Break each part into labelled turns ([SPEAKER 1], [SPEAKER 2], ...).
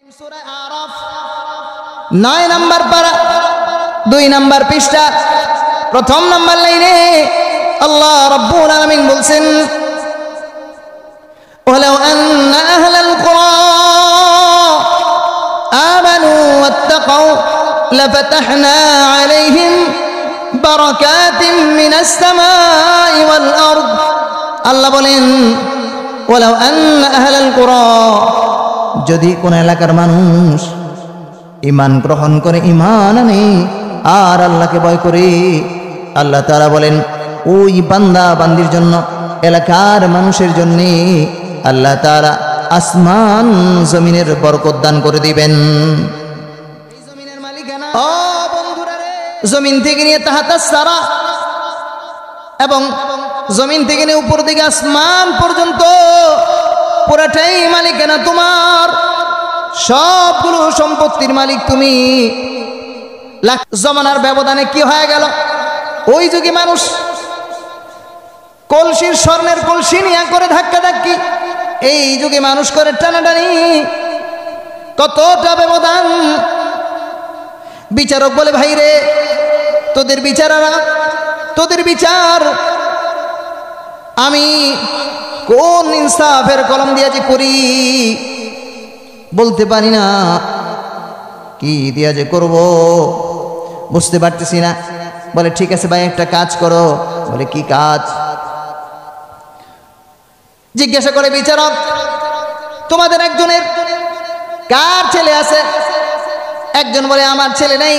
[SPEAKER 1] সূরা আরাফ 9 নম্বর পারা 2 নম্বর পৃষ্ঠা প্রথম নম্বর লাইনে আল্লাহ রাব্বুল আলামিন বলছেন ওয়ালাউ আন্না আহলাল কুরা আমানু ওয়াত্তাকাউ লাফাতাহনা আলাইহিম বারাকাতিম মিনাস সামাই ওয়াল আরদ। আল্লাহ বলেন ওয়ালাউ আন্না আহলাল কুরা, যদি কোন এলাকার মানুষ ঈমান গ্রহণ করে, ঈমান আনে আর আল্লাহকে ভয় করে, আল্লাহ তাআলা বলেন ওই বান্দা বান্দির জন্য, এলাকার মানুষের জন্য আল্লাহ তাআলা আসমান জমিনের বরকত দান করে দিবেন। এই জমিনের মালিকানা ও বন্ধুরা রে, জমিন থেকে নিয়ে তাহাতাস সারা এবং জমিন থেকে নিয়ে উপর দিকে আসমান পর্যন্ত পুরাটাই মালিকানা তোমার, সবগুলো সম্পত্তির মালিক তুমি। জমানার ব্যবধানে কি হয়ে গেল, ওই যুগে মানুষ কলসির স্বর্ণের কলসি নিয়ে করে ধাক্কা ধাক্কি, এই যুগে মানুষ করে টানাটানি। কতটা ব্যবধান। বিচারক বলে ভাই রে, তোদের বিচার আমি কোন ইনসাফের কলম দিয়া যে করি বলতে পারি না, কি দিয়া যে করব বুঝতে পারতেছি না। বলে ঠিক আছে ভাই, একটা কাজ করো। বলে কি কাজ? জিজ্ঞাসা করে বিচারক, তোমাদের একজনের কার ছেলে আছে? একজন বলে আমার ছেলে নেই।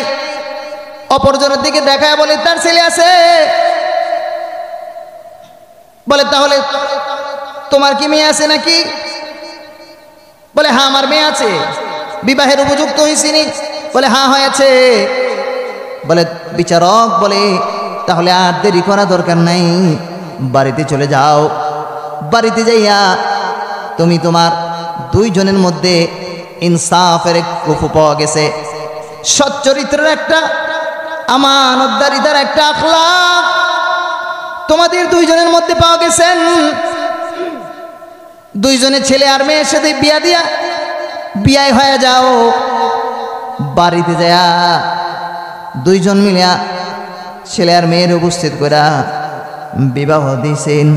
[SPEAKER 1] অপরজনের দিকে দেখায় বলে তার ছেলে আছে। বলে তাহলে তোমার কি মেয়ে আছে নাকি? বলে হ্যাঁ আমার মেয়ে আছে। বিবাহের উপযুক্ত হয়েছিনি? বলে হ্যাঁ হয়েছে। বলে বিচারক বলে তাহলে আর দেরি করা দরকার নাই, বাড়িতে চলে যাও। বাড়িতে যাইয়া তুমি তোমার দুইজনের মধ্যে ইনসাফের কুফু পাওয়া গেছে, সচ্চরিত্রের একটা, আমানতদারিতার একটা আখলাক তোমাদের দুইজনের মধ্যে পাওয়া গেছেন। দুইজনের ছেলে আর মেয়ের সাথে বিয়া দিয়া বিয়ায় হয়ে যাও। বাড়িতে যায়া দুইজন মিলিয়া ছেলে আর মেয়ের উপস্থিত করা বিবাহ দিয়েছেন।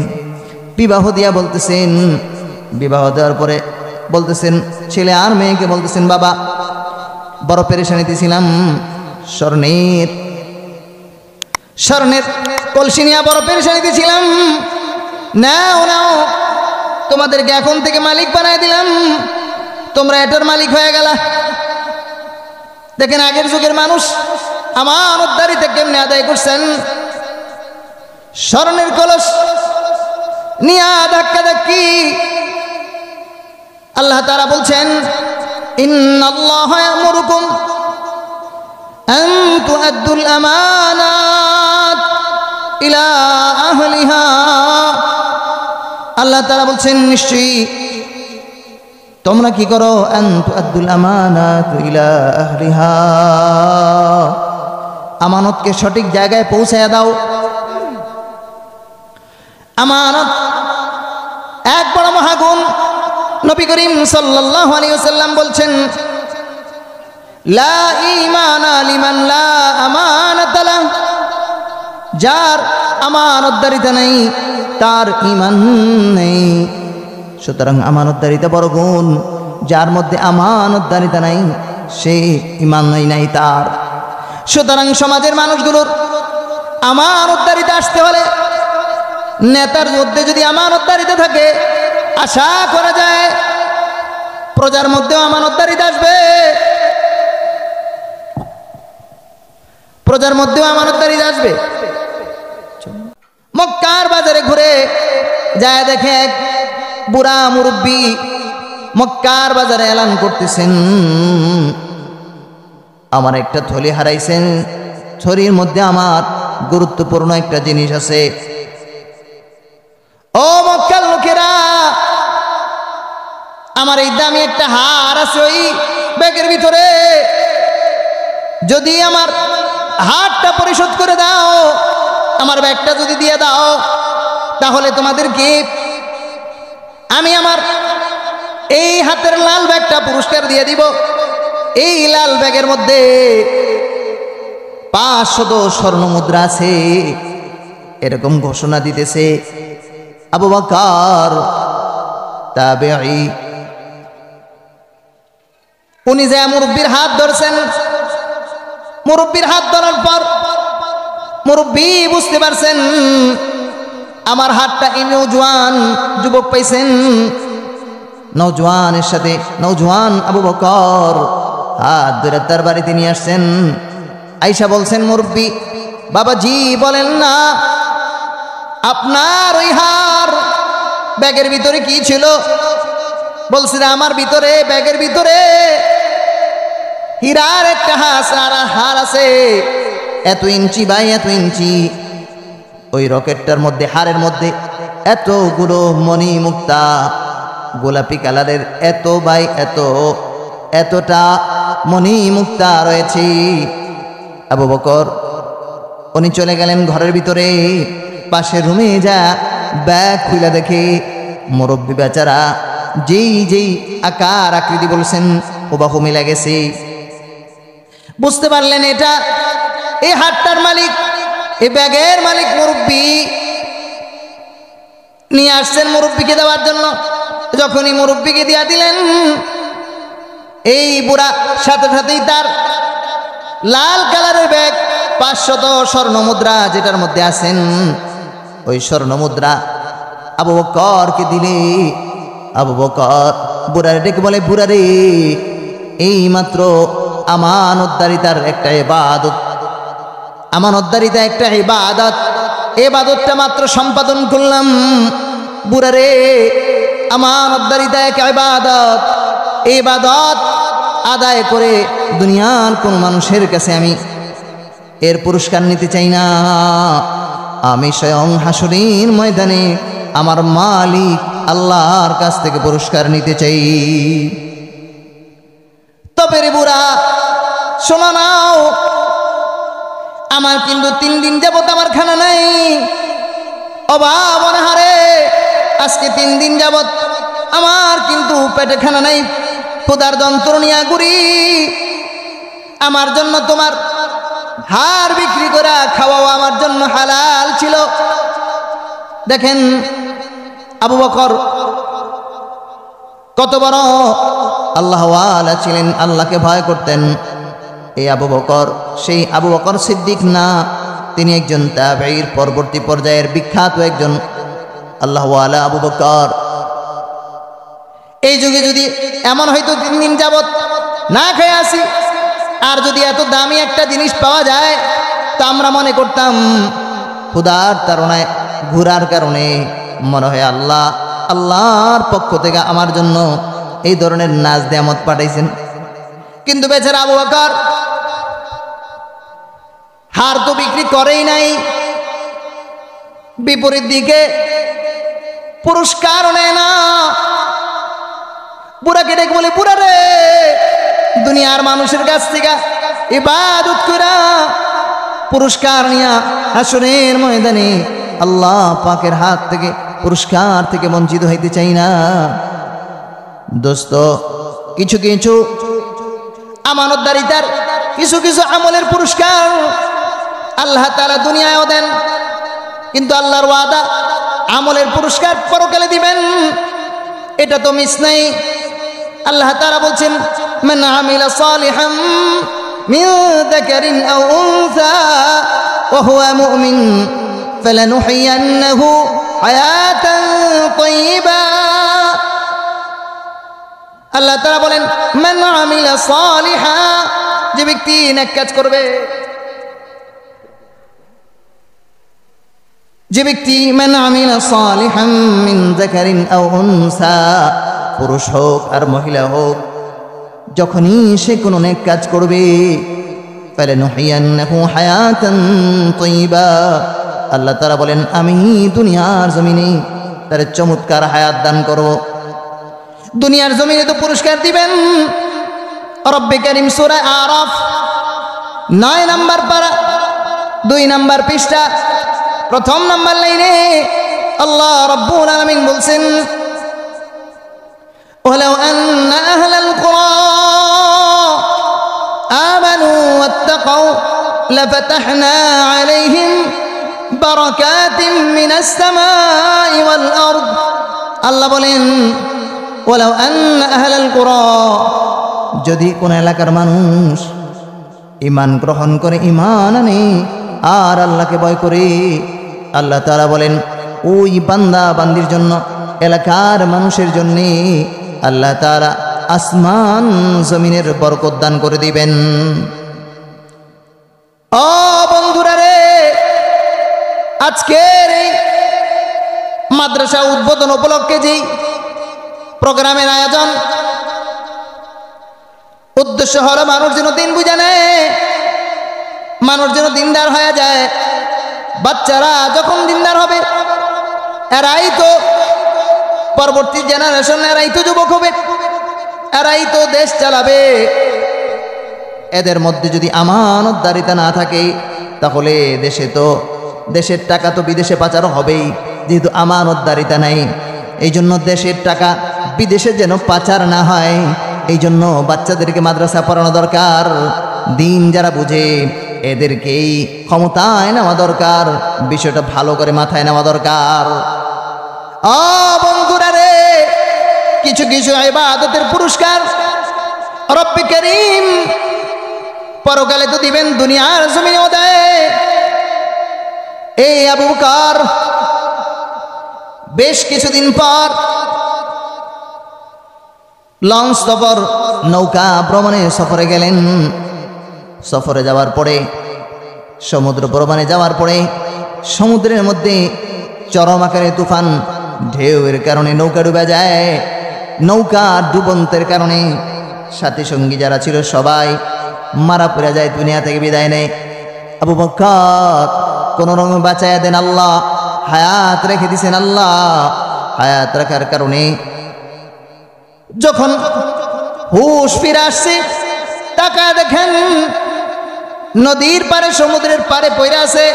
[SPEAKER 1] বিবাহ দিয়া বলতেছেন, বিবাহ দেওয়ার পরে বলতেছেন ছেলে আর মেয়েকে বলতেছেন, বাবা বড় পেরেশানিতে ছিলাম, স্বর্ণের কলসি নিয়ে বড় পেরেশানিতে ছিলাম, নাও তোমাদেরকে এখন থেকে মালিক বানায় দিলাম, তোমরা এটার মালিক হয়ে গেলা। দেখেন আগের যুগের মানুষ আমানতদারিতে কেমনে আদায় করছেন। স্বর্ণের কলস নিয়া ধাক্কা ধাক্কি। আল্লাহ তাআলা বলছেন ইন্নাল্লাহা ইয়ামুরুকুম আন তুআদ্দুল আমানাত ইলা আহলিহা। আল্লাহ তাআলা বলছেন নিশ্চয়ই তোমরা কি করো, আন তুআদ্দুল আমানাত ইলা আহলিহা, আমানতকে সঠিক জায়গায় পৌঁছায়া দাও। আমানত এক বড় মহাগুণ। নবী করিম সাল্লাল্লাহু আলাইহি ওয়াসাল্লাম বলছেন লা ঈমানা লিমান লা আমানাতা লা, যার আমানতদারিতা নেই তার ঈমান নেই। সুতরাং আমানতদারিতা বড় গুণ, যার মধ্যে আমানতদারিতা নাই সে ঈমান নাই তার। সুতরাং সমাজের মানুষগুলোর আমানতদারিতা আসতে হলে, নেতার মধ্যে যদি আমানতদারিতা থাকে, আশা করা যায় প্রজার মধ্যেও আমানতদারিতা আসবে, প্রজার মধ্যেও আমানতদারিতা আসবে। মক্কার বাজারে ঘুরে যায় দেখে এক বুড়া মুরব্বী মক্কার বাজারে এলান করতেছেন, আমার একটা থলি হারাইছেন, থলির মধ্যে আমার গুরুত্বপূর্ণ একটা জিনিস আছে। ও মক্কার লোকেরা, আমার এই দামি একটা হার আছে ওই ব্যাগের ভিতরে, যদি আমার হারটা পরিশোধ করে দাও, আমার ব্যাগটা যদি দিয়ে দাও, তাহলে তোমাদেরকে আমি আমার এই হাতের লাল ব্যাগটা পুরস্কার দিয়ে দিব। এই লাল ব্যাগের মধ্যে 500 স্বর্ণ মুদ্রা আছে। এরকম ঘোষণা দিতেছে আবু বকর তাবেঈ। উনি যে মুরব্বির হাত ধরছেন, মুরব্বির হাত ধরার পর মুরব্বি বুঝতে পারছেন আমার হাতটা এই নওজোয়ান যুবক পাইছেন। নওজোয়ানের সাথে নওজোয়ান আবু বকর হাত ধরে তার বাড়িতে নিয়ে আসছেন। আয়েশা বলছেন, মুরব্বি বাবাজি বলেন না আপনার ওই হার ব্যাগের ভিতরে কি ছিল? বলছে আমার ভিতরে ব্যাগের ভিতরে হীরার একটা হার আছে, এত ইঞ্চি বাই এত ইঞ্চি। ওই রকেটটার মধ্যে হারের মধ্যে এতগুলো মণি মুক্তা গোলাপি কালারের, এত বাই এতটা মণি মুক্তা রয়েছে। আবু বকর উনি চলে গেলেন ঘরের ভিতরে, পাশের রুমে যা ব্যাগ খুলে দেখে মুরব্বি বেচারা যেই আকার আকৃতি বলছেন হুবাহু মিলে গেছে। বুঝতে পারলেন এটা এই হাটটার মালিক, এই ব্যাগের মালিক মুরব্বি নিয়ে আসছেন মুরব্বিকে দেওয়ার জন্য। যখনই মুরব্বিকে দিয়া দিলেন, এই বুড়া সাথে সাথেই তার লাল কালারের ব্যাগ 500 স্বর্ণ মুদ্রা যেটার মধ্যে আছেন, ওই স্বর্ণ মুদ্রা আবু বকরকে দিলে আবু বকর বুড়ারে ডেকে বলে, বুড়ারে এই মাত্র আমানতদারিতার একটা ইবাদত, আমানতদারিতা একটা ইবাদত, ইবাদতটা মাত্র সম্পাদন করলাম। বুড়ারে আমানতদারিতা এক ইবাদত, ইবাদত আদায় করে দুনিয়ার কোন মানুষের কাছে আমি এর পুরস্কার নিতে চাই না। আমি স্বয়ং হাসরের ময়দানে আমার মালিক আল্লাহর কাছ থেকে পুরস্কার নিতে চাই। তবে রে বুড়া শোনা নাও, আমার কিন্তু 3 দিন যাবত আমার খানা নাই। অভাব অনাহারে আজকে 3 দিন যাবত আমার কিন্তু পেটে খানা নাই, ক্ষুধার যন্ত্রণা ঘুরি। আমার জন্য তোমার হাড় বিক্রি করা খাওয়াও আমার জন্য হালাল ছিল। দেখেন আবু বকর কত বড় আল্লাহওয়ালা ছিলেন, আল্লাহকে ভয় করতেন। এই আবু বকর সেই আবু বকর সিদ্দিক না, তিনি একজন তাবেঈর পরবর্তী পর্যায়ের বিখ্যাত একজন আল্লাহওয়ালা আবু বকর। এই যুগে যদি এমন হয়তো 3 দিন যাবত না খেয়ে আসি, আর যদি এত দামি একটা জিনিস পাওয়া যায়, তা আমরা মনে করতাম ক্ষুধার তাড়নায় ঘোরার কারণে মনে হয় আল্লাহর পক্ষ থেকে আমার জন্য এই ধরনের নাজ নেয়ামত পাঠাইছেন। কিন্তু বেচারা আবু বকর হার তো বিক্রি করেই নাই, বিপরীত দিকে পুরস্কার নেয় না। বুড়াকে ডেকে বলে, বুড়া রে দুনিয়ার মানুষের কাছ থেকে ইবাদত করা পুরস্কার নিয়া হাসরের ময়দানে আল্লাহ পাকের হাত থেকে পুরস্কার থেকে বঞ্চিত হইতে চাই না। দোস্ত, কিছু কিছু আমানতদারিতার কিছু কিছু আমলের পুরস্কার আল্লাহ তাআলা দুনিয়ায়ও দেন, কিন্তু আল্লাহর ওয়াদা আমলের পুরস্কার পরকালে দিবেন, এটা তো মিস নাই। আল্লাহ তাআলা বলছেন, মান আমিলা সালিহাম মিন যাকারিন আও উনসা ওয়া হুয়া মুমিন ফালানুহইয়ান্নাহু হায়াতান তাইয়্যিবা। আল্লাহ তাআলা বলেন, মান আমিলা সালিহা, যে ব্যক্তি নেক কাজ করবে, যে ব্যক্তি মান আমিলা সালিহাম মিন যাকারিন আও উনসা, পুরুষ হোক আর মহিলা হোক, যখনই সে কোনো নেক কাজ করবে, ফালানুহইয়ান্নাহু হায়াতান তাইয়্যিবা, আল্লাহ তাআলা বলেন আমি দুনিয়ার জমিনে তার চমৎকার হায়াত দান করব। দুনিয়ার জমিনে তো পুরস্কার দিবেন। রব্বে কারীম সূরা আরাফ 9 নম্বর পারা 2 নম্বর পৃষ্ঠা 1 নম্বর লাইনে আল্লাহ রাব্বুল আলামিন বলছেন, ولو أن أهل القرى آمنوا واتقوا لفتحنا عليهم بركات من السماء والأرض আল্লাহ বলেন ولو أن أهل القرى যদি কোন এলাকার মানুষ ঈমান গ্রহণ করে ঈমান আনে আর আল্লাহকে ভয় করে আল্লাহ তাআলা বলেন ওই বান্দা বান্দির জন্য এলাকার মানুষের জন্য আল্লাহ তাআলা আসমান জমিনের বরকত দান করে দিবেন। ও বন্ধুরা রে, আজকের এই মাদ্রাসা উদ্বোধন উপলক্ষে যেই প্রোগ্রামের আয়োজন, উদ্দেশ্য হলো মানুষ যেন দিন বুঝে নেয়, মানুষ যেন দিনদার হয়ে যায়। বাচ্চারা যখন দিনদার হবে এরাই তো পরবর্তী জেনারেশন, এরাই তো যুবক হবে, এরাই তো দেশ চালাবে। এদের মধ্যে যদি আমানতদারিতা না থাকে তাহলে দেশের টাকা তো বিদেশে পাচার হবেই, যেহেতু আমানতদারিতা নাই। এই জন্য দেশের টাকা বিদেশে যেন পাচার না হয়, এই জন্য বাচ্চাদেরকে মাদ্রাসা পড়ানো দরকার। দিন যারা বুঝে এদেরকেই ক্ষমতায় নেওয়া দরকার, বিষয়টা ভালো করে মাথায় নেওয়া দরকার। বন্ধুরা রে, কিছু কিছু ইবাদতের পুরস্কার রব্বে করিম পরকালে তো দিবেন, দুনিয়ার জমিনেও দেয়। এই আবু বকর বেশ কিছুদিন পর লঞ্চ সফর, নৌকা ভ্রমণে সফরে গেলেন। সফরে যাওয়ার পরে, সমুদ্র ভ্রমণে যাওয়ার পরে সমুদ্রের মধ্যে চরম আকারে তুফান, ঢেউয়ের কারণে নৌকা ডুবে যায়। নৌকা ডুবন্তের কারণে সাথী সঙ্গী যারা ছিল সবাই মারা পড়ে যায়, দুনিয়া থেকে বিদায় নেয়। আবু বকর কোন রকমে বাঁচায়া দেন আল্লাহ, হায়াত রেখে দিছেন আল্লাহ। হায়াত রাখার কারণে যখন হুশ ফিরে আসছে, তাকায় দেখেন নদীর পারে, সমুদ্রের পারে পড়ে আছে।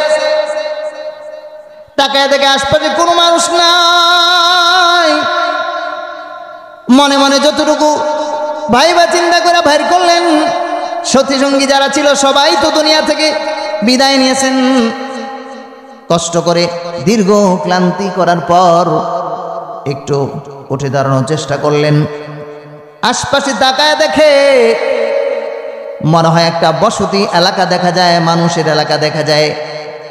[SPEAKER 1] তাকায় দেখে আশপাশে কোনো মানুষ নাই। মনে মনে যতটুকু ভাইবা চিন্তা করে বাইর করলেন, সতী সঙ্গী যারা ছিল সবাই তো দুনিয়া থেকে বিদায় নিয়েছেন। কষ্ট করে দীর্ঘ ক্লান্তি করার পর একটু উঠে দাঁড়ানোর চেষ্টা করলেন। আশপাশে তাকায় দেখে মনে হয় একটা বসতি এলাকা দেখা যায়, মানুষের এলাকা দেখা যায়।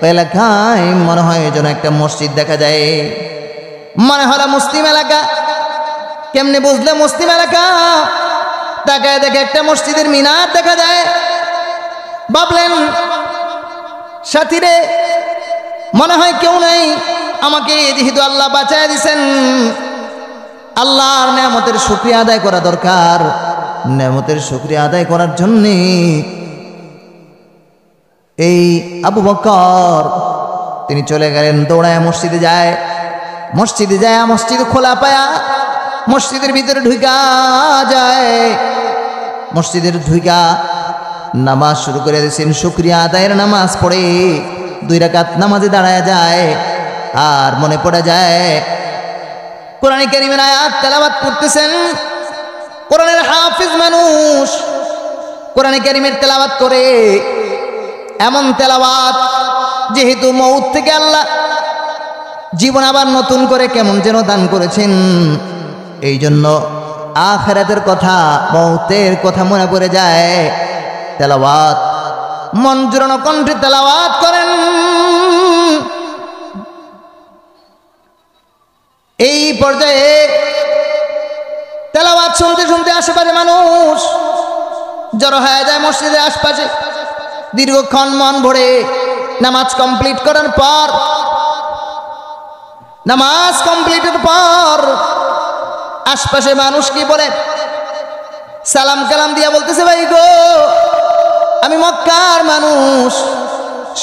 [SPEAKER 1] ওই এলাকায় মনে হয় যেন একটা মসজিদ দেখা যায়, মনে হলো মুসলিম এলাকা। কেমনে বুঝলে মুসলিম এলাকা? তাকায় দেখে একটা মসজিদের মিনার দেখা যায়। ভাবলেন সাথীরে, মনে হয় কেউ নেই, আমাকে যেহেতু আল্লাহ বাঁচায় দিছেন, আল্লাহর নেয়ামতের শুকরিয়া আদায় করা দরকার। নেয়ামতের শুকরিয়া আদায় করার জন্য এই আবু বকর তিনি চলে গেলেন, দৌড়ায় মসজিদে যায়। মসজিদ খোলা পায়া মসজিদের ভিতরে ঢুকা যায়। মসজিদের ঢুকা নামাজ শুরু করে দিয়েছেন, শুকরিয়া আদায়ের নামাজ পড়ে 2 রাকাত নামাজে দাঁড়ায় যায়। আর মনে পড়ে যায় কোরআনে কারীমের আয়াত তেলাওয়াত করতেছেন। কোরআনের হাফিজ মানুষ কোরআনে কারীমের তেলাওয়াত করে, এমন তেলাওয়াত যেহেতু মউত থেকে আল্লাহ জীবন আবার নতুন করে কেমন যেন দান করেছেন। এই জন্য আখিরাতের কথা, মউতের কথা মনে পড়ে যায়। তেলাওয়াত মন জুড়ানো কণ্ঠে তেলাওয়াত করেন। এই পর্যায়ে তেলাওয়াত শুনতে শুনতে আশেপাশে মানুষ জড়ো হয়ে যায় মসজিদের আশপাশে। দীর্ঘক্ষণ মন ভরে নামাজ কমপ্লিট করার পর, নামাজ কমপ্লিটের পর আশপাশে মানুষ কি বলে, সালাম কালাম দিয়া বলতেছে, ভাই গো আমি মক্কার মানুষ,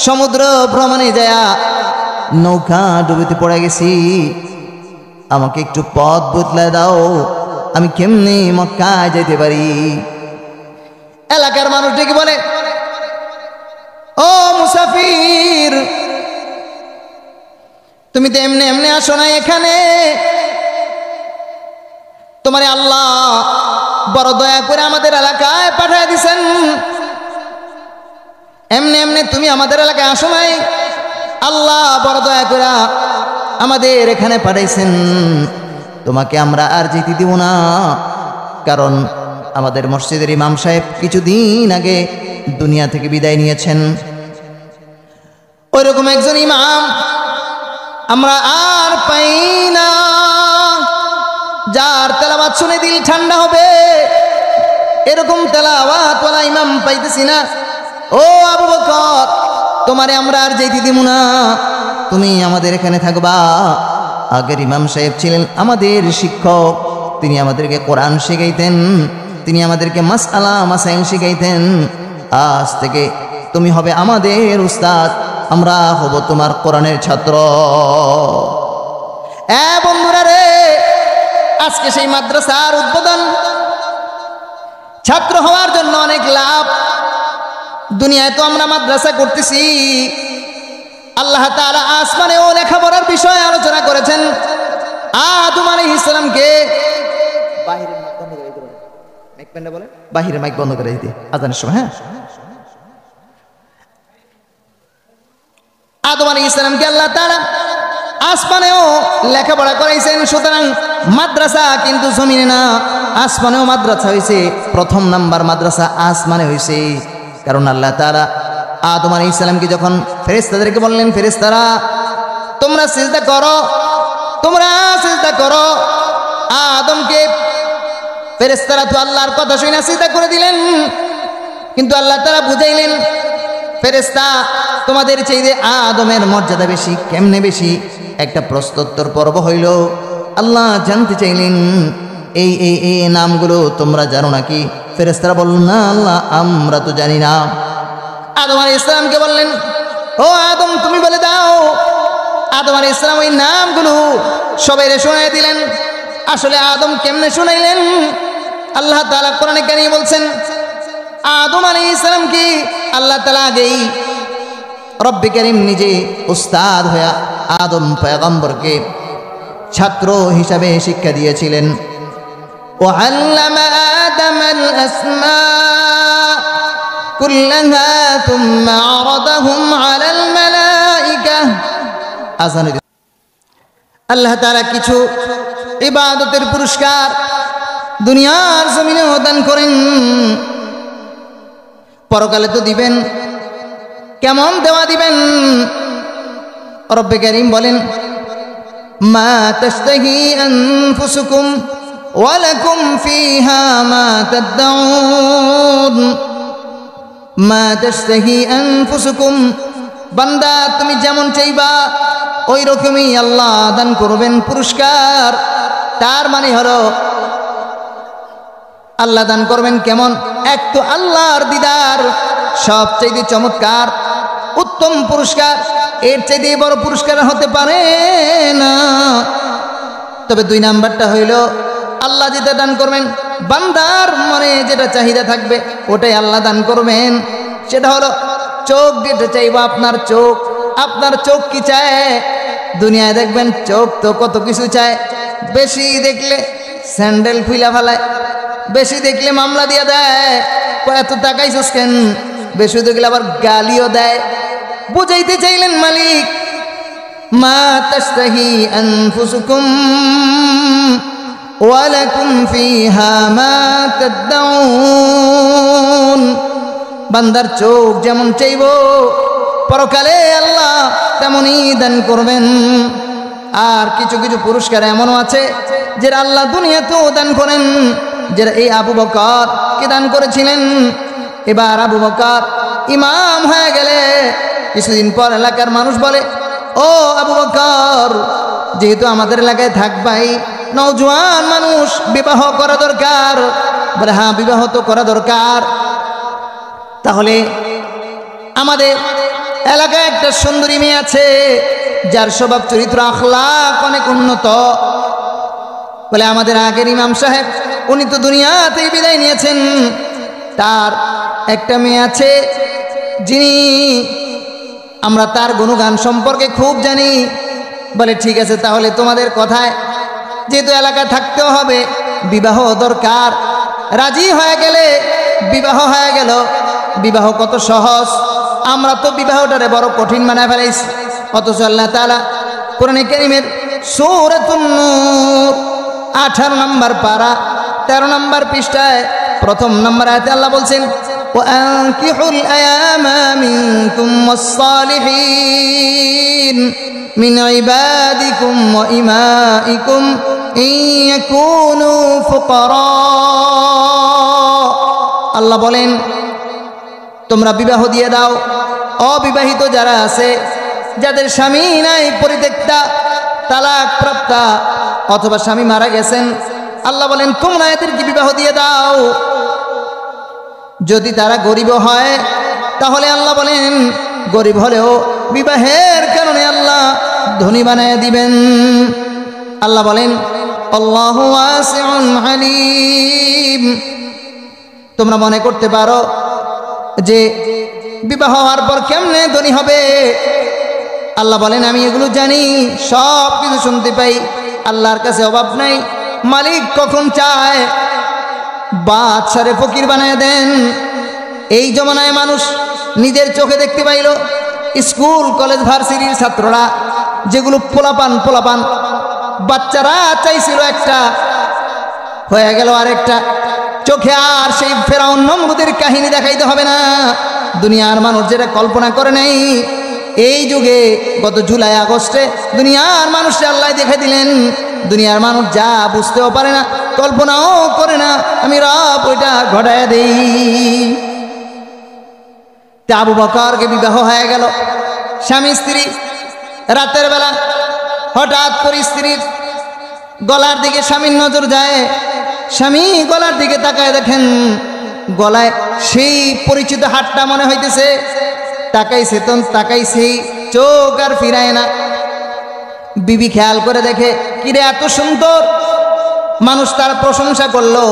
[SPEAKER 1] সমুদ্র ভ্রমণে যায়া নৌকা ডুবিতে পড়ে গেছি, আমাকে একটু পথ বদলায় দাও, আমি কেমনে মক্কায় যেতে পারি। এলাকার মানুষ ডেকে বলে, ও মুসাফির, তুমি তো এমনি এমনি আসো না এখানে, তোমারে আল্লাহ বড় দয়া করে আমাদের এলাকায় পাঠিয়ে দিছেন, এমনি এমনি তুমি আমাদের এলাকায় আসো নাই, আল্লাহ বড় দয়া করে আমাদের এখানে পাঠাইছেন। তোমাকে আমরা আর যেতে দিব না, কারণ আমাদের মসজিদের ইমাম সাহেব কিছুদিন আগে দুনিয়া থেকে বিদায় নিয়েছেন। ওইরকম একজন ইমাম আমরা আর পাই না, যার তেলাওয়াত শুনে দিল ঠান্ডা হবে, এরকম তেলাওয়াতওয়ালা ইমাম পাইতেছি না। ও আবু বকর, তোমারে আমরা আর যেতে দিব না, তুমি আমাদের এখানে থাকবা। আগের ইমাম সাহেব ছিলেন আমাদের শিক্ষক, তিনি আমাদেরকে কোরআন শিখাইতেন, তিনি আমাদেরকে মাসআলা মাসাইল শিখাইতেন। আজ থেকে তুমি হবে আমাদের উস্তাদ, আমরা হব তোমার কোরআনের ছাত্র। বন্ধুরা রে, আজকে সেই মাদ্রাসার উদ্বোধন। ছাত্র হওয়ার জন্য অনেক লাভ। দুনিয়ায় তো আমরা মাদ্রাসা করতেছি, আল্লাহ তাআলা আসমানেও লেখাপড়ার বিষয়ে আলোচনা করেছেন। আদম আলাইহিস সালামকে বাহিরের মাইক বন্ধ করে দিতে বলে, বাহিরের মাইক বন্ধ করে দিতে আজানের সময়। হ্যাঁ, আদম আলাইহিস সালামকে আল্লাহ তাআলা আসমানেও লেখাপড়া করাইছেন। সুতরাং মাদ্রাসা কিন্তু জমিনে না, আসমানেও মাদ্রাসা হয়েছে। প্রথম নাম্বার মাদ্রাসা আসমানে হয়েছে, কারণ আল্লাহ তাআলা আদম আলাইহিস সালামকে যখন ফেরেশতাদেরকে বললেন, ফেরেশতারা তোমরা সিজদা করো, তোমরা সিজদা করো, আদমকে ফেরেশতারা তো আল্লাহর কথা শুনে সিজদা করে দিলেন। কিন্তু আল্লাহ তাআলা বুঝাইলেন, ফেরেশতা তোমাদের চাইতে আদমের মর্যাদা বেশি। কেমনে বেশি? একটা প্রশ্নোত্তর পর্ব হইল। আল্লাহ জানতে চাইলেন এই এই এই নামগুলো তোমরা জানো নাকি? ফেরেশতারা বললেন, না আল্লাহ, আমরা তো জানি না। আদম আলাইহিস সালামকে বললেন, ও আদম তুমি বলে দাও। আদম আলাইহিস সালাম ওই নামগুলো সবাইরে শোনাই দিলেন। আসলে আদম কেমনে শোনাইলেন? আল্লাহ তাআলা কোরআনে কারিমে বলছেন, আদম আলাইহিস সালাম কি আল্লাহ তাআলা আগেই রব্বে কারীম নিজে উস্তাদ হয়ে আদম পয়গম্বরকে ছাত্র হিসাবে শিক্ষা দিয়েছিলেন। ওয়াল্লামা আদামাল আসমা কুল্লাহা থুম্মা আরাদাহুম আলাল মালাইকা। আল্লাহ তাআলা কিছু ইবাদতের পুরস্কার দুনিয়ার জমিনে দান করেন, পরকালে তো দিবেন। কেমন দেওয়া দিবেন? রব্বে কারীম বলেন, মা তাশতাহি আনফুসুকুম ওয়া লাকুম ফিহা মা তাদউন। মা তাশতাহি আনফুসুকুম, বান্দা তুমি যেমন চাইবা ওই রকমই আল্লাহ দান করবেন পুরস্কার। তার মানে হলো আল্লাহ দান করবেন কেমন? এক তো আল্লাহর দিদার, সবচেয়ে চমৎকার উত্তম পুরস্কার, এর চাইতে বড় পুরস্কার হতে পারে না। তবে দুই নাম্বারটা হইল আল্লাহ যেটা দান করবেন, বান্দার মনে যেটা চাহিদা থাকবে ওটাই আল্লাহ দান করবেন। সেটা হলো চোখ যেটা চাইব, আপনার চোখ। আপনার চোখ কি চায়? দুনিয়ায় দেখবেন চোখ তো কত কিছু চায়। বেশি দেখলে স্যান্ডেল খুইলা ফেলায়, বেশি দেখলে মামলা দিয়ে দেয়, এত টাকাইছস কেন? বেশি দেখলে আবার গালিও দেয়। বুঝাইতে চাইলেন মালিক, মা তাশতাহি আনফুসুকুম ওয়া লাকুম ফিহা মা তাদউন। বান্দার চোখ যেমন চাইব পরকালে আল্লাহ তেমনই দান করবেন। আর কিছু কিছু পুরস্কার এমনও আছে যেটা আল্লাহ দুনিয়াতেও দান করেন, যেটা এই আবু বকর কে দান করেছিলেন। এবার আবু বকর ইমাম হয়ে গেলে কিছুদিন পর এলাকার মানুষ বলে, ও আবু বকর, যেহেতু আমাদের এলাকায় থাকবাই, নওজোয়ান মানুষ, বিবাহ করা দরকার। বলে, হ্যাঁ বিবাহ তো করা দরকার। তাহলে আমাদের এলাকায় একটা সুন্দরী মেয়ে আছে যার স্বভাব চরিত্র আখলাক অনেক উন্নত। বলে, আমাদের আগের ইমাম সাহেব উনি তো দুনিয়াতেই বিদায় নিয়েছেন, তার একটা মেয়ে আছে যিনি আমরা তার গুণগান সম্পর্কে খুব জানি। বলে, ঠিক আছে, তাহলে তোমাদের কথায় যেহেতু এলাকায় থাকতেও হবে, বিবাহ দরকার, রাজি হয়ে গেলে বিবাহ হয়ে গেল। বিবাহ কত সহজ, আমরা তো বিবাহটারে বড় কঠিন বানায় ফেলাইছি। অথচ আল্লাহ তাআলা কোরআনে কারীমের সূরাতুন নূর 18 নম্বর পারা 13 নম্বর পৃষ্ঠায় প্রথম নম্বর আয়াতে আল্লাহ বলছেন, ওয়ানকিহুল আয়ামা মিনকুম ওয়াস-সালিহিন মিন ইবাদিকুম ওয়া ইমাইকুম ইন ইয়াকুনু ফুকারা। আল্লাহ বলেন, তোমরা বিবাহ দিয়ে দাও অবিবাহিত যারা আছে, যাদের স্বামী নাই, পরিত্যক্তা, তালাক প্রাপ্তা অথবা স্বামী মারা গেছেন। আল্লাহ বলেন তোমরা এদেরকে বিবাহ দিয়ে দাও। যদি তারা গরিব হয় তাহলে আল্লাহ বলেন গরিব হলেও বিবাহের কারণে আল্লাহ ধনী বানায় দিবেন। আল্লাহ বলেন আল্লাহু ওয়াসিউন আলীম। তোমরা মনে করতে পারো যে বিবাহ হওয়ার পর কেমনে ধনী হবে, আল্লাহ বলেন আমি এগুলো জানি, সব কিছু শুনতে পাই। আল্লাহর কাছে অভাব নাই। মালিক কখন চায় বাদশারে ফকির বানায় দেন। এই জমানায় মানুষ নিজের চোখে দেখতে পাইল স্কুল কলেজ ভার্সিটির ছাত্ররা যেগুলো পোলাপান বাচ্চারা চাইছিল একটা, হয়ে গেল আরেকটা। চোখে আর সেই ফেরাউন নমরুদের কাহিনী দেখাইতে হবে না। দুনিয়ার মানুষ যেটা কল্পনা করে নাই, এই যুগে গত জুলাই আগস্টে দুনিয়ার মানুষকে আল্লাহ দেখে দিলেন। দুনিয়ার মানুষ যা বুঝতেও পারে না, কল্পনাও করে না, আমি রব ওইটা ঘটায় দেই। আবু বকরকে বিবাহ হয়ে গেল, স্বামী স্ত্রী। রাতের বেলা হঠাৎ করে স্ত্রীর গলার দিকে স্বামীর নজর যায়। স্বামী গলার দিকে তাকায়, দেখেন গলায় সেই পরিচিত হাতটা মনে হইতেছে। তাকাইছেই, চোখ আর ফিরায় না। বিবি খেয়াল করে দেখে, কিরে এত সুন্দর। মানুষ তার প্রশংসা করলো,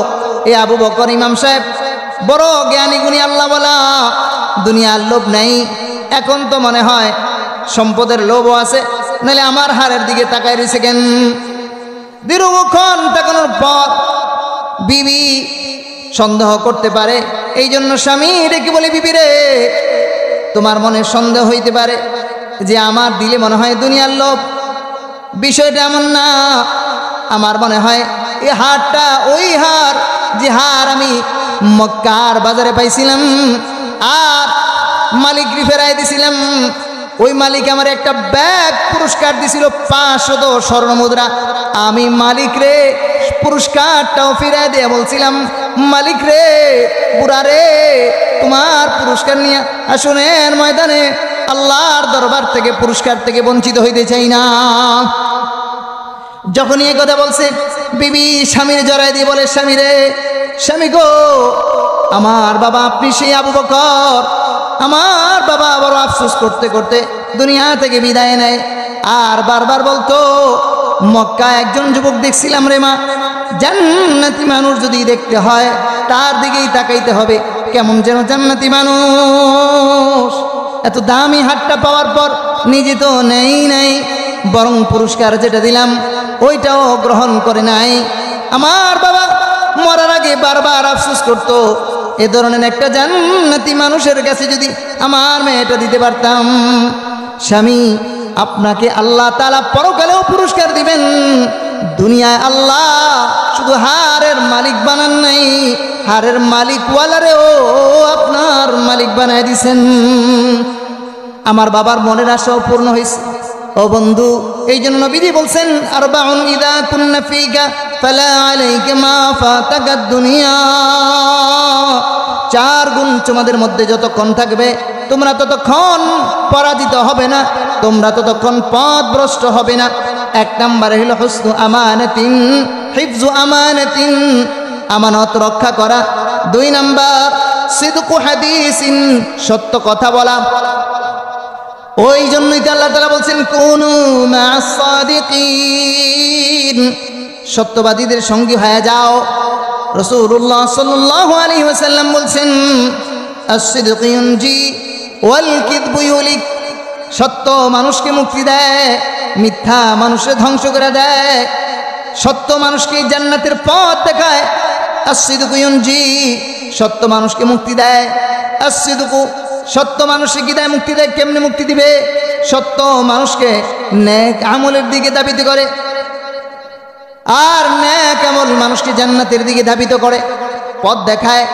[SPEAKER 1] এ আবু বকর ইমাম সাহেব বড় জ্ঞানী গুণী আল্লাহ বলা, দুনিয়ার লোভ নাই। এখন তো মনে হয় সম্পদের লোভও আছে, নাহলে আমার হারের দিকে তাকায় রয়েছে কেন? দীর্ঘক্ষণ তাকানোর পর বিবি সন্দেহ করতে পারে। এই জন্য স্বামী ডেকে বলে, বিবি রে, তোমার মনে সন্দেহ হইতে পারে যে আমার দিলে মনে হয় দুনিয়ার লোভ। বিষয়টা এমন না। আমার মনে হয় এই হারটা ওই হার যে হার আমি মক্কার বাজারে পাইছিলাম আর মালিক ফেরাই দিছিলাম। ওই মালিক আমার একটা ব্যাগ পুরস্কার দিছিল 500 স্বর্ণ মুদ্রা। আমি মালিক রে পুরস্কারটাও ফিরাই দিয়ে বলছিলাম, মালিক রে, বুড়া রে, তোমার পুরস্কার নিয়ে আসনের ময়দানে আল্লাহর দরবার থেকে পুরস্কার থেকে বঞ্চিত হইতে চাই না। যখনই এই কথা বলছে, বিবি স্বামীর জড়াই দিয়ে বলে, স্বামী রে, স্বামী গো, আমার বাবা আপনি সেই আবু বকর। আমার বাবা বড় আফসোস করতে করতে দুনিয়া থেকে বিদায় নেয়। আর বারবার বলতো, মক্কা একজন যুবক দেখছিলাম রে মা, জান্নাতি মানুষ যদি দেখতে হয় তার দিকেই তাকাইতে হবে। কেমন যেন জান্নাতি মানুষ। এত দামি হাতটা পাওয়ার পর নিজে তো নেই, বরং পুরস্কার যেটা দিলাম ওইটাও গ্রহণ করে নাই। আমার বাবা মরার আগে বারবার আফসোস করতো, এ ধরনের একটা জান্নাতি মানুষের কাছে যদি আমার মেয়েটা দিতে পারতাম। স্বামী, আপনাকে আল্লাহ তাআলা পরকালেও পুরস্কার দিবেন। দুনিয়ায় আল্লাহ শুধু হারের মালিক বানান নাই, হারের মালিকওয়ালারেও আপনার মালিক বানায় দিছেন। আমার বাবার মনের আশাও পূর্ণ হয়েছে। ও বন্ধু, এই জন্য নবীজি বলছেন, আরবাউন ইযা কুন্না ফীকা ফালা আলাইকা মা ফাতাকাদ দুনিয়া। 4 গুণ তোমাদের মধ্যে যতক্ষণ থাকবে তোমরা ততক্ষণ পরাজিত হবে না, তোমরা ততক্ষণ পথভ্রষ্ট হবে না। 1 নম্বরে হলো হুসনু আমানাতিন, হিফজু আমানাতিন, আমানত রক্ষা করা। 2 নম্বর সিদকু হাদিসিন, সত্য কথা বলা। ওই জন্যই তো আল্লাহ তাআলা বলছেন, কুনু মা'আস সাদিকিন, সত্যবাদীদের সঙ্গী হয়ে যাও। রাসূলুল্লাহ সাল্লাল্লাহু আলাইহি ওয়াসাল্লাম বলছেন, আস-সিদকু ইউনজি ওয়াল কিযবু ইউলিক, সত্য মানুষকে মুক্তি দেয়, মিথ্যা মানুষকে ধ্বংস করে দেয়। সত্য মানুষকে জান্নাতের পথ দেখায়। as-sidqu yunji, সত্য মানুষকে মুক্তি দেয়। as-sidqu, সত্য মানুষকে কি দেয়? মুক্তি দেয়। কেমনে মুক্তি দিবে? সত্য মানুষকে নেক আমলের দিকে ধাবিত করে, আর নেক আমল মানুষকে জান্নাতের দিকে ধাবিত করে, পথ দেখায়।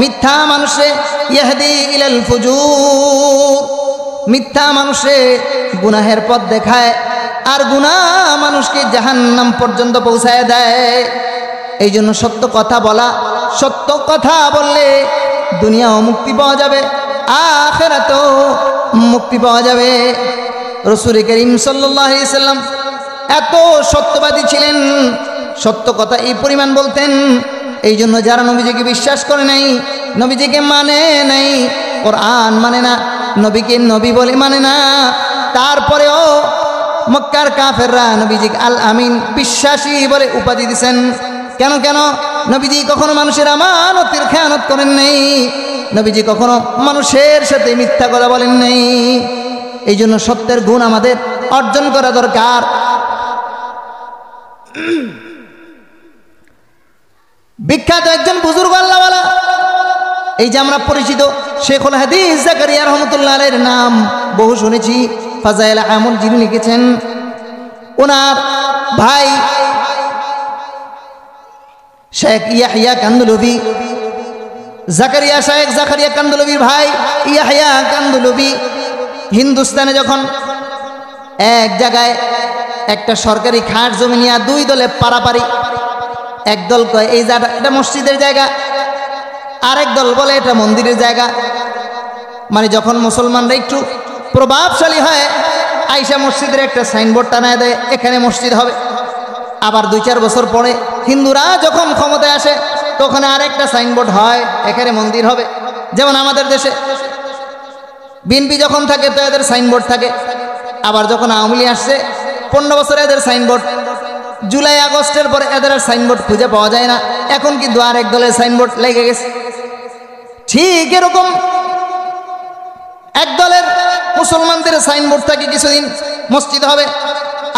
[SPEAKER 1] মিথ্যা মানুষে ইয়াহদি ইলাল ফুজুর, মিথ্যা মানুষে গুনাহের পথ দেখায়, আর গুনাহ মানুষকে জাহান্নাম পর্যন্ত পৌঁছায় দেয়। এই জন্য সত্য কথা বলা, সত্য কথা বললে দুনিয়াও মুক্তি পাওয়া যাবে, আখিরাতেও মুক্তি পাওয়া যাবে। রাসূল করিম সাল্লাল্লাহু আলাইহি সাল্লাম এত সত্যবাদী ছিলেন, সত্য কথা এই পরিমাণ বলতেন। এই জন্য যারা নবীজিকে বিশ্বাস করে নাই, নবীজিকে মানে নাই, কোরআন মানে না, নবীকে নবী বলে মানে না, তারপরেও মক্কার কাফেররা নবীজিকে আল আমিন, বিশ্বাসী বলে উপাধি দিয়েছেন। কেন? নবীজি কখনো মানুষের আমানতের খেয়ানত করেন নাই, নবীজি কখনো মানুষের সাথে মিথ্যা কথা বলেন নাই। এই জন্য সত্যের গুণ আমাদের অর্জন করা দরকার। বিখ্যাত একজন বুজুর্গ আল্লাহওয়ালা, এই যে আমরা পরিচিত শেখুল হাদিস জাকারিয়া রহমতুল্লাহ আলাইহির নাম বহু শুনেছি, ফাজাইল আমল যিনি লিখেছেন, ওনার ভাই শেখ ইয়াহিয়া কান্দলবি, জাকারিয়া শেখ জাকারিয়া কান্দলবির ভাই ইয়াহিয়া কান্দলবি হিন্দুস্তানে যখন এক জায়গায় একটা সরকারি খাট জমি নিয়ে দুই দলে পারাপারি, এক দল কয় এই জায়গা এটা মসজিদের জায়গা, আরেক দল বলে এটা মন্দিরের জায়গা। মানে যখন মুসলমানরা একটু প্রভাবশালী হয়, আইসা মসজিদের একটা সাইনবোর্ড টানায় দেয়, এখানে মসজিদ হবে। আবার 2-4 বছর পরে হিন্দুরা যখন ক্ষমতায় আসে, তখন আরেকটা সাইনবোর্ড হয়, এখানে মন্দির হবে। যেমন আমাদের দেশে বিএনপি যখন থাকে তো এদের সাইনবোর্ড থাকে, আবার যখন আওয়ামী লীগ আসছে 15 বছরে এদের সাইনবোর্ড, জুলাই আগস্টের পরে এদের আর সাইনবোর্ড খুঁজে পাওয়া যায় না, এখন কিন্তু আরেক দলের সাইনবোর্ড লেগে গেছে। ঠিক এরকম এক দলের মুসলমানদের সাইনবোর্ড থাকে কিছুদিন মসজিদ হবে,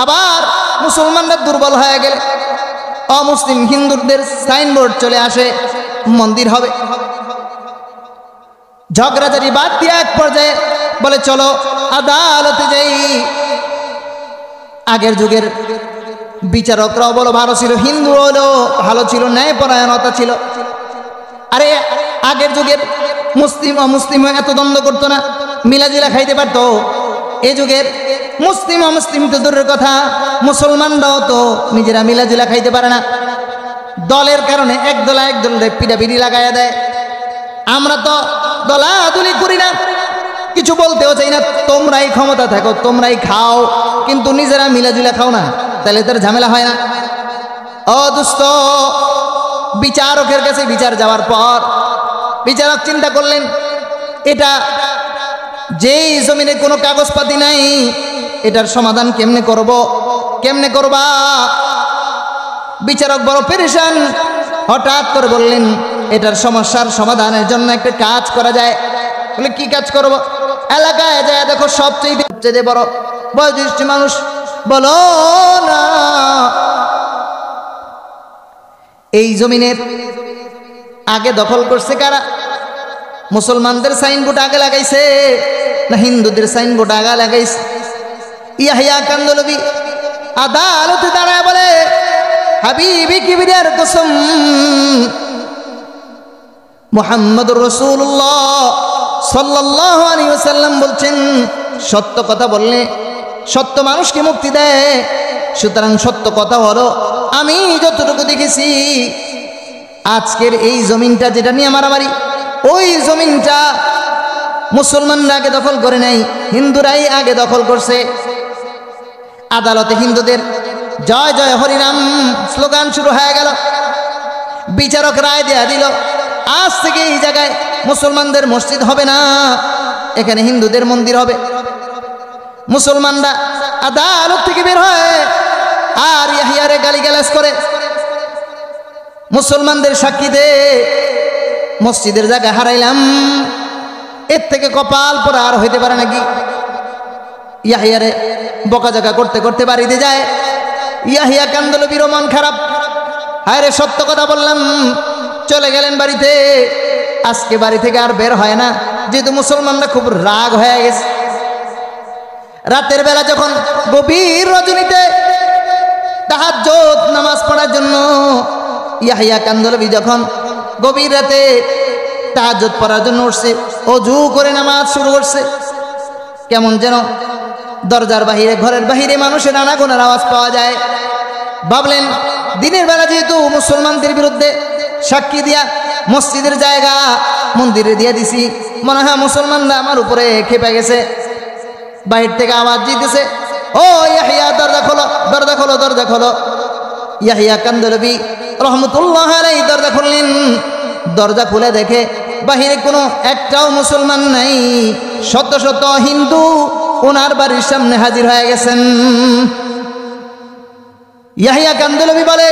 [SPEAKER 1] আবার মুসলমানরা দুর্বল হয়ে গেলে অমুসলিম হিন্দুদের সাইনবোর্ড চলে আসে মন্দির হবে। ঝগড়াঝাড়ি বাদ দিয়ে এক পর্যায়ে বলে চলো আদালতে যাই। আগের যুগের বিচারকরাও বলো ভালো ছিল, হিন্দু হলেও ভালো ছিল, ন্যায়পরায়ণতা ছিল। আরে আগের যুগের মুসলিম অমুসলিম এত দ্বন্দ্ব করতো না, মিলাজিলা খাইতে পারতো। এ যুগের মুসলিম অমুসলিম তো দূরের কথা, মুসলমানরাও তো নিজেরা মিলাজিলা খাইতে পারে না। দলের কারণে এক দলের পিটাপিটি লাগাইয়া দেয়। আমরা তো দলাদলি করি না, কিছু বলতেও চাই না, তোমরাই ক্ষমতা থাকো, তোমরাই খাও, কিন্তু নিজেরা মিলাজুলা খাও না, তাহলে তার ঝামেলা হয় না। ও দোস্ত, বিচারকের কাছে বিচার যাওয়ার পর বিচারক চিন্তা করলেন, এটা যেই জমিনে কোনো কাগজপাতি নাই, এটার সমাধান কেমনে করবা? বিচারক বড় পেরেশান, হঠাৎ করে বললেন এটার সমস্যার সমাধানের জন্য একটা কাজ করা যায়। বলে কি কাজ করব? এলাকায় যায় দেখো সবচেয়ে বড় বয়োজ্যেষ্ঠ মানুষ, বলো না এই জমিনের আগে দখল করছে কারা? মুসলমানদের সাইনবোর্ড আগে লাগাইছে না হিন্দুদের সাইনবোর্ড আগে লাগাইছে? ইয়াহিয়া কান্দলবি আদালতে দাঁড়ায় বলে, হাবিবি কিবরিয়ার কসম, মুহাম্মদুর রাসূলুল্লাহ সাল্লাল্লাহু আলাইহি ওয়াসাল্লাম বলছেন, সত্য কথা বললে সত্য মানুষকে মুক্তি দেয়। সুতরাং সত্য কথা হলো, আমি যতটুকু দেখেছি আজকের এই জমিনটা যেটা নিয়ে মারামারি, ওই জমিনটা মুসলমানরা আগে দখল করে নাই, হিন্দুরাই আগে দখল করছে। আদালতে হিন্দুদের জয় জয় হরিনাম স্লোগান শুরু হয়ে গেল। বিচারক রায় দেয়া দিল, আজ থেকে এই জায়গায় মুসলমানদের মসজিদ হবে না, এখানে হিন্দুদের মন্দির হবে। মুসলমানরা আদালত থেকে বের হয় আর ইয়াহিয়ারে গালিগালাজ করে, মুসলমানদের সাক্ষী দে মসজিদের জায়গা হারাইলাম, এর থেকে কপাল পরা আর হইতে পারে নাকি? ইয়াহিয়ারে বকাঝকা করতে করতে বাড়িতে যায়। ইয়াহিয়া কান্দলবির মন খারাপ, আরে সত্য কথা বললাম, চলে গেলেন বাড়িতে। আজকে বাড়ি থেকে আর বের হয় না, যেহেতু মুসলমানরা খুব রাগ হয়ে গেছে। রাতের বেলা যখন গভীর রজনীতে তাহাজ্জুদ নামাজ পড়ার জন্য ইয়াহিয়া কান্দলবি যখন গভীর রাতে তাহাজ্জুদ পড়ার জন্য উঠছে, ওযু করে নামাজ শুরু করছে, কেমন যেন দরজার বাহিরে, ঘরের বাহিরে মানুষের আনাগোনার আওয়াজ পাওয়া যায়। ভাবলেন দিনের বেলা যেহেতু মুসলমানদের বিরুদ্ধে সাক্ষী দিয়া মসজিদের জায়গা মন্দিরে দিয়ে দিছি, মনে হয় মুসলমানরা আমার উপরে খেপে গেছে। বাহির থেকে আওয়াজ দিতেছে, ও ইয়াহিয়া দরজা খোলো, দরজা খোলো, দরজা খোলো। ইয়াহিয়া কান্দলবি রহমতুল্লাহ আলাইহি দরজা খুললেন। দরজা খুলে দেখে বাহিরে কোনো একটাও মুসলমান নাই, শত শত হিন্দু ওনার বাড়ির সামনে হাজির হয়ে গেছেন। ইয়াহিয়া কান্দলবি বলে,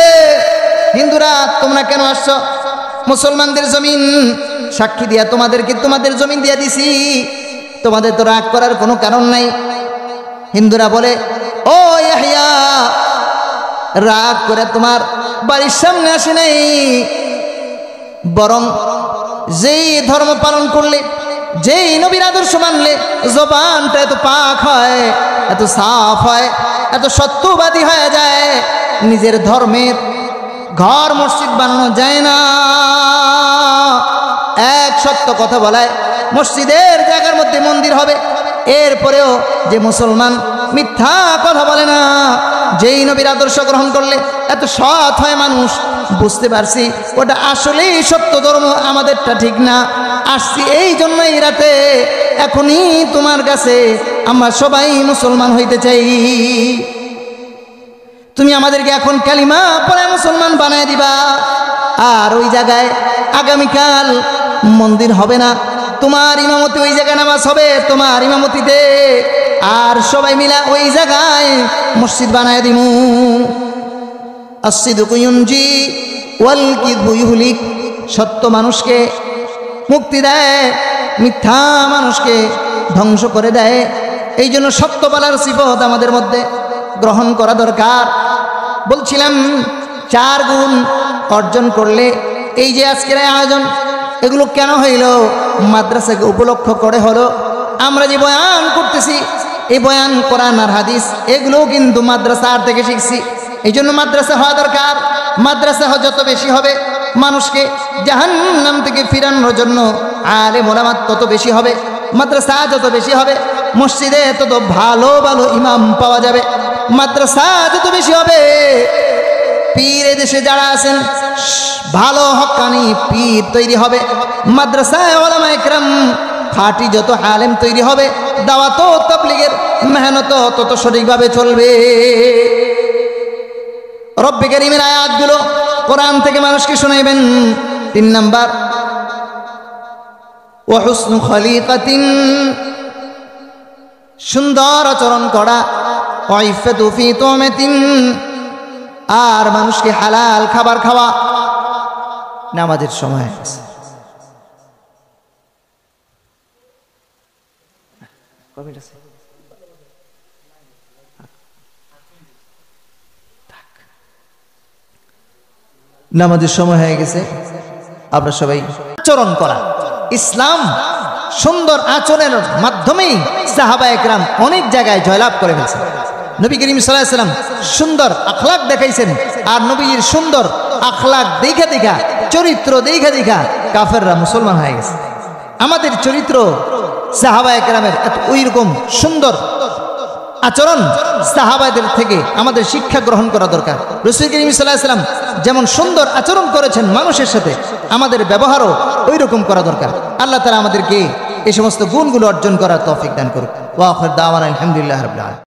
[SPEAKER 1] এ হিন্দুরা তোমরা কেন আসছো? মুসলমানদের জমিন সাক্ষী দিয়া তোমাদের জমিন দিয়া দিছি, তোমাদের তো রাগ করার কোনো কারণ নাই। হিন্দুরা বলে, ও ইয়াহিয়া, রাগ করে তোমার বাড়ির সামনে আসে নাই, বরং যেই ধর্ম পালন করলে, যেই নবীর আদর্শ মানলে জবানটা এত পাক হয়, এত সাফ হয়, এত সত্যবাদী হয়ে যায়, নিজের ধর্মের ঘর মসজিদ বানানো যায় না। এক সত্য কথা বলায় মসজিদের জায়গার মধ্যে মন্দির হবে, এরপরেও যে মুসলমান মিথ্যা কথা বলে না, যেই নবীর আদর্শ গ্রহণ করলে এত সৎ হয় মানুষ, বুঝতে পারছি ওটা আসলেই সত্য ধর্ম, আমাদেরটা ঠিক না। আসছি এই জন্যই রাতে, এখনই তোমার কাছে আমরা সবাই মুসলমান হইতে চাই। তুমি আমাদেরকে এখন কালিমা পড়ে মুসলমান বানায় দিবা, আর ওই জায়গায় আগামীকাল মন্দির হবে না, তোমার ইমামতি ওই জায়গায় নামাজ হবে তোমার ইমামতিতে, আর সবাই মিলা ওই জায়গায় মসজিদ বানায় দিমু। আসসিদকু ইউনজি ওয়াল কিযবু ইহলিক, সত্য মানুষকে মুক্তি দেয়, মিথ্যা মানুষকে ধ্বংস করে দেয়। এই জন্য সত্য বলার সিফত আমাদের মধ্যে গ্রহণ করা দরকার। বলছিলাম 4 গুণ অর্জন করলে, এই যে আজকের আয়োজন, এগুলো কেন হইল? মাদ্রাসাকে উপলক্ষ করে হলো। আমরা যে বয়ান করতেছি, এই বয়ান কোরআন আর হাদিস এগুলোও কিন্তু মাদ্রাসার থেকে শিখছি। এই জন্য মাদ্রাসা হওয়া দরকার। মাদ্রাসা যত বেশি হবে, মানুষকে জাহান্নাম থেকে ফিরানোর জন্য আলেম ওলামা তত বেশি হবে। মাদ্রাসা যত বেশি হবে, মসজিদে তত ভালো ভালো ইমাম পাওয়া যাবে। মাদ্রাসা যত বেশি হবে, পীর দেশে যারা আছেন ভালো হক্কানি পীর তৈরি হবে। মাদ্রাসায় ওলামা ইকরাম খাঁটি যত আলেম তৈরি হবে, দাওয়াত ও তাবলীগের মেহনত তত সঠিকভাবে চলবে। রব্বে কারীমের আয়াতগুলো কোরআন থেকে মানুষকে শোনাইবেন। 3 নাম্বার, ওয়া হুসনু খলিকাতিন, সুন্দর আচরণ করা, ওয়া ইফাতু ফি তুমাতিন, আর মানুষকে হালাল খাবার খাওয়া। নামাজের সময় আছে, কমিট আছে, নামাজের সময় হয়ে গেছে। আপনারা সবাই আচরণ করা, ইসলাম সুন্দর আচরণের মাধ্যমেই সাহাবায়ে কেরাম অনেক জায়গায় জয়লাভ করে ফেলছে। নবী করিম সাল্লাল্লাহু আলাইহি ওয়াসাল্লাম সুন্দর আখলাক দেখাইছেন, আর নবীর সুন্দর আখলাক দেখা দেখা, চরিত্র দেখা দেখা কাফেররা মুসলমান হয়ে গেছে। আমাদের চরিত্র সাহাবায়ে কেরামের এত ওইরকম সুন্দর আচরণ, সাহাবাদের থেকে আমাদের শিক্ষা গ্রহণ করা দরকার। রাসূল করিম সাল্লাল্লাহু আলাইহি ওয়াসাল্লাম যেমন সুন্দর আচরণ করেছেন মানুষের সাথে, আমাদের ব্যবহারও ওই রকম করা দরকার। আল্লাহ তাআলা আমাদেরকে এই সমস্ত গুণগুলো অর্জন করার তৌফিক দান করুন। ওয়া আখির দাওয়ানা আলহামদুলিল্লাহি রাব্বিল আলামিন।